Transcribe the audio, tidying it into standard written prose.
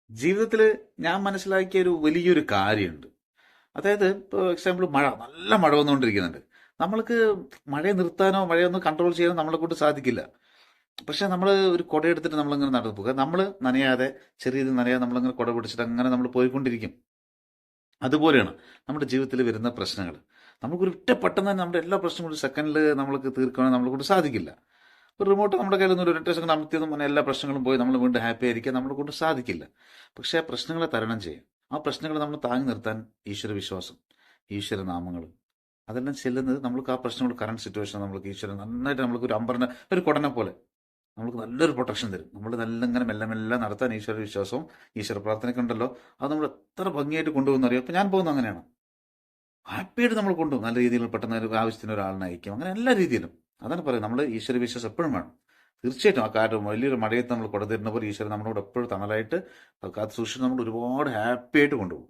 ജീവിതത്തിൽ ഞാൻ മനസ്സിലാക്കിയ ഒരു വലിയൊരു കാര്യമുണ്ട്. അതായത് ഇപ്പോൾ എക്സാമ്പിൾ നല്ല മഴ വന്നുകൊണ്ടിരിക്കുന്നുണ്ട്. നമ്മൾക്ക് മഴയെ നിർത്താനോ മഴയൊന്നും കൺട്രോൾ ചെയ്യാനോ നമ്മളെ കൊണ്ട് സാധിക്കില്ല. പക്ഷെ നമ്മൾ ഒരു കുട എടുത്തിട്ട് നമ്മളിങ്ങനെ നടന്നു പോകുക, നമ്മൾ നനയാതെ, ചെറിയ ഇത് നനയാതെ നമ്മളിങ്ങനെ കുട പിടിച്ചിട്ട് അങ്ങനെ നമ്മൾ പോയിക്കൊണ്ടിരിക്കും. അതുപോലെയാണ് നമ്മുടെ ജീവിതത്തിൽ വരുന്ന പ്രശ്നങ്ങൾ. നമുക്കൊരു ഒറ്റ പെട്ടെന്ന് തന്നെ നമ്മുടെ എല്ലാ പ്രശ്നങ്ങളും ഒരു സെക്കൻഡിൽ നമ്മൾക്ക് തീർക്കാനും നമ്മളെ കൊണ്ട് സാധിക്കില്ല. ഒരു റിമോട്ട് നമ്മുടെ കയ്യിൽ നിന്ന് ഒരു ഒറ്റ സെക്കൻഡ് അമർത്തിയതും പിന്നെ എല്ലാ പ്രശ്നങ്ങളും പോയി നമ്മൾ വീണ്ടും ഹാപ്പി ആയിരിക്കാൻ നമ്മളെ കൊണ്ട് സാധിക്കില്ല. പക്ഷേ ആ പ്രശ്നങ്ങളെ തരണം ചെയ്യാം. ആ പ്രശ്നങ്ങളെ നമ്മൾ താങ്ങി നിർത്താൻ ഈശ്വര വിശ്വാസം, ഈശ്വര നാമങ്ങൾ, അതെല്ലാം ചെല്ലുന്നത് നമ്മൾക്ക് ആ പ്രശ്നങ്ങൾ കറണ്ട് സിറ്റുവേഷൻ നമ്മൾക്ക് ഈശ്വരൻ നന്നായിട്ട് നമ്മൾക്ക് ഒരു അമ്പറിനെ ഒരു കുടനെ പോലെ നമുക്ക് നല്ലൊരു പ്രൊട്ടക്ഷൻ തരും. നമ്മൾ നല്ല ഇങ്ങനെ മെല്ലെ മെല്ലെ നടത്താൻ ഈശ്വര വിശ്വാസവും ഈശ്വര പ്രാർത്ഥനയൊക്കെ ഉണ്ടല്ലോ, അത് നമ്മൾ എത്ര ഭംഗിയായിട്ട് കൊണ്ടുപോകുന്ന അറിയാം. ഇപ്പം ഞാൻ പോകുന്നത് അങ്ങനെയാണ്. ഹാപ്പിയായിട്ട് നമ്മൾ കൊണ്ടുപോകും. നല്ല രീതിയിൽ പെട്ടെന്ന് ഒരു ആവശ്യത്തിന് ഒരാളിനെ അയക്കും, അങ്ങനെ എല്ലാ രീതിയിലും. അതാണ് പറയുന്നത്, നമ്മൾ ഈശ്വര വിശ്വാസം എപ്പോഴും വേണം. തീർച്ചയായിട്ടും ആ കാറ്റ് വലിയൊരു മഴയത്ത് നമ്മൾ കുട തരുന്ന പോലെ ഈശ്വരൻ നമ്മളോട് എപ്പോഴും തണലായിട്ട് കാത്ത് സൂക്ഷിച്ച് നമ്മൾ ഒരുപാട് ഹാപ്പിയായിട്ട് കൊണ്ടുപോകും.